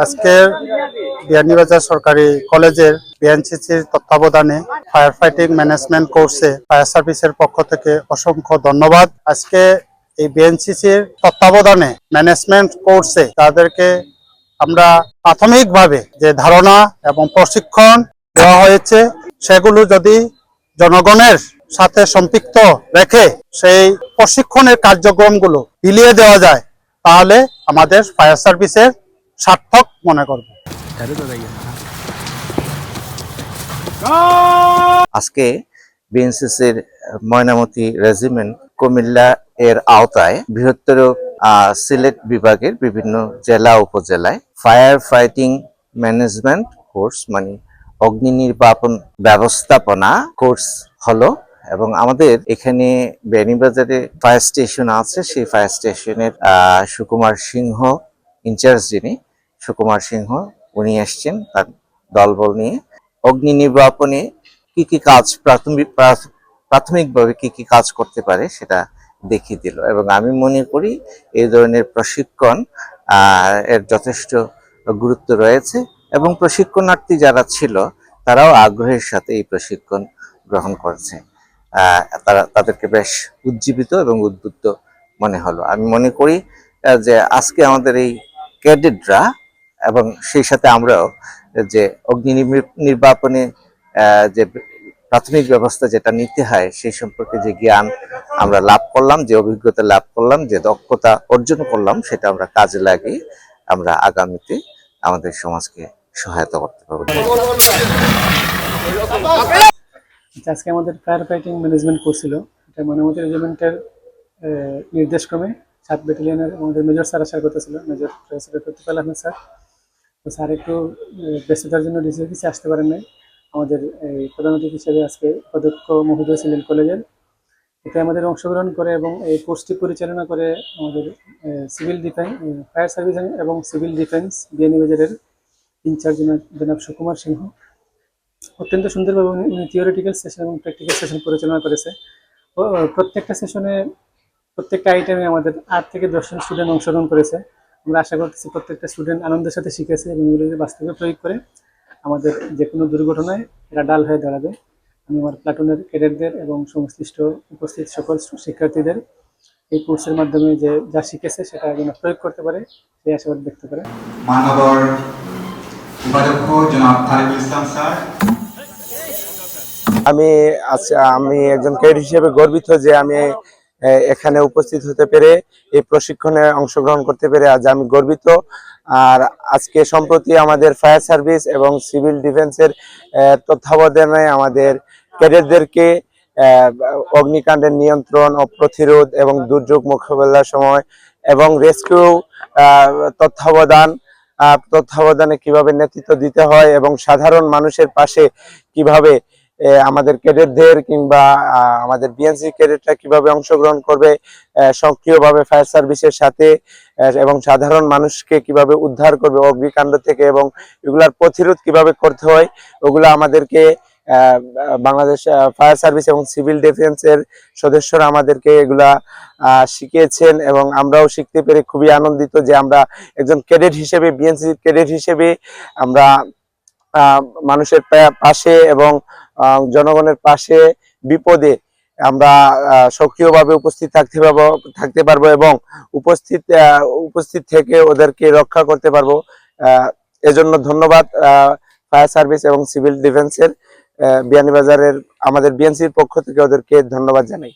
আজকের বিয়ানীবাজার সরকারি কলেজের বিএনসিসির তত্ত্বাবধানে ফায়ার ফাইটিং ম্যানেজমেন্ট কোর্সে ফায়ার সার্ভিসের পক্ষ থেকে অসংখ্য ধন্যবাদ। আজকে এই বিএনসিসির তত্ত্বাবধানে ম্যানেজমেন্ট কোর্সে তাদেরকে আমরা প্রাথমিকভাবে যে ধারণা এবং প্রশিক্ষণ দেওয়া হয়েছে সেগুলো যদি জনগণের সাথে সম্পৃক্ত রেখে সেই প্রশিক্ষণের কার্যক্রমগুলো বিলিয়ে দেওয়া যায় তাহলে আমাদের ফায়ার সার্ভিসের সার্থক মনে করব। আজকে বিএনসিসির ময়নামতি রেজিমেন্ট কুমিল্লা এর আওতায় বৃহত্তর সিলেট বিভাগের বিভিন্ন জেলা উপজেলায় ফায়ার ফাইটিং ম্যানেজমেন্ট কোর্স মানে অগ্নি নির্বাপন ব্যবস্থাপনা কোর্স হলো এবং আমাদের এখানে বিয়ানীবাজারে ফায়ার স্টেশন আছে, সেই ফায়ার স্টেশনের সুকুমার সিংহ ইনচার্জ, যিনি সুকুমার সিংহ, উনি এসছেন তার দলবল নিয়ে অগ্নি নির্বাপনে কি কি কাজ প্রাথমিকভাবে কি কি কাজ করতে পারে সেটা দেখিয়ে দিল এবং আমি মনে করি এই ধরনের প্রশিক্ষণ এর যথেষ্ট গুরুত্ব রয়েছে এবং প্রশিক্ষণার্থী যারা ছিল তারাও আগ্রহের সাথে এই প্রশিক্ষণ গ্রহণ করছে। তাদেরকে বেশ উজ্জীবিত এবং উদ্বুদ্ধ মনে হলো। আমি মনে করি যে আজকে আমাদের এই ক্যাডেটরা এবং সেই সাথে আমরাও যে অগ্নি নির্বাপনে যে প্রাথমিক ব্যবস্থা যেটা নিতে হয় সেই সম্পর্কে যে জ্ঞান আমরা লাভ করলাম, যে অভিজ্ঞতা লাভ করলাম, যে দক্ষতা অর্জন করলাম, সেটা আমরা কাজে লাগিয়ে আমরা আগামীতে আমাদের সমাজকে সহায়তা করতে পারবো। আজকে আমাদের ফায়ার ফাইটিং ম্যানেজমেন্ট কোর্স ছিল। এটা ময়নামতি রেজিমেন্টের নির্দেশক্রমে 7 ব্যাটালিয়নের আমাদের মেজর স্যার আসার কথা ছিল, মেজর প্রতিপাল আহমেদ স্যার। তো স্যার একটু ব্যস্ততার জন্য ডিসি অফিসে আসতে পারেন নাই। আমাদের এই প্রধান অতিথি হিসেবে আজকে অধ্যক্ষ মহোদয় ছিলেন কলেজের। এতে আমাদের অংশগ্রহণ করে এবং এই কোর্সটি পরিচালনা করে আমাদের সিভিল ডিফেন্স, ফায়ার সার্ভিস এবং সিভিল ডিফেন্স বিয়ানীবাজারের ইনচার্জ জনাব সুকুমার সিংহ। অত্যন্ত সুন্দরভাবে উনি থিওরিটিক্যাল সেশন এবং প্র্যাকটিক্যাল সেশন পরিচালনা করেছে। প্রত্যেকটা সেশনে প্রত্যেকটা আইটেমে আমাদের 8 থেকে 10 জন স্টুডেন্ট অংশগ্রহণ করেছে। আমরা আশা করতেছি প্রত্যেকটা স্টুডেন্ট আনন্দের সাথে শিখেছে এবং এগুলো বাস্তবে প্রয়োগ করে আমাদের যে কোনো দুর্ঘটনায় এরা ডাল হয়ে দাঁড়াবে। আমি আমার প্লাটুনের ক্যাডেটদের এবং সংশ্লিষ্ট উপস্থিত সকল শিক্ষার্থীদের এই কোর্সের মাধ্যমে যে যা শিখেছে সেটা যেন প্রয়োগ করতে পারে সেই আশাবাদ ব্যক্ত করে। মাননীয় উপাধ্যক্ষ জনাব তারিকুল ইসলাম স্যার, আমি একজন ক্যাডেট হিসেবে গর্বিত যে আমি এখানে উপস্থিত হতে পেরে এই প্রশিক্ষণে অংশগ্রহণ করতে পেরে আজ আমি গর্বিত। আর আজকে সম্প্রতি আমাদের ফায়ার সার্ভিস এবং সিভিল ডিফেন্সের তত্ত্বাবধানে আমাদের ক্যাডেটদেরকে অগ্নিকাণ্ডের নিয়ন্ত্রণ ও প্রতিরোধ এবং দুর্যোগ মোকাবেলার সময় এবং রেস্কিউ তত্ত্বাবধানে কিভাবে নেতৃত্ব দিতে হয় এবং সাধারণ মানুষের পাশে কিভাবে আমাদের ক্যাডেটদের কিংবা আমাদের বিএনসি ক্যাডেটরা কিভাবে অংশগ্রহণ করবে সক্রিয়ভাবে ফায়ার সার্ভিসের সাথে এবং সাধারণ মানুষকে কিভাবে উদ্ধার করবে অগ্নিকাণ্ড থেকে এবং এগুলার প্রতিরোধ কিভাবে করতে হয়, ওগুলো আমাদেরকে বাংলাদেশ ফায়ার সার্ভিস এবং সিভিল ডিফেন্সের সদস্যরা আমাদেরকে এগুলা শিখিয়েছেন এবং আমরাও শিখতে পেরে খুবই আনন্দিত যে আমরা একজন ক্যাডেট হিসেবে, বিএনসি ক্যাডেট হিসেবে আমরা মানুষের পাশে এবং জনগণের পাশে বিপদে আমরা সক্রিয়ভাবে উপস্থিত থাকতে পারবো এবং উপস্থিত থেকে ওদেরকে রক্ষা করতে পারবো। এজন্য ধন্যবাদ ফায়ার সার্ভিস এবং সিভিল ডিফেন্সের বিয়ানীবাজারের আমাদের বিএনসির পক্ষ থেকে ওদেরকে ধন্যবাদ জানাই।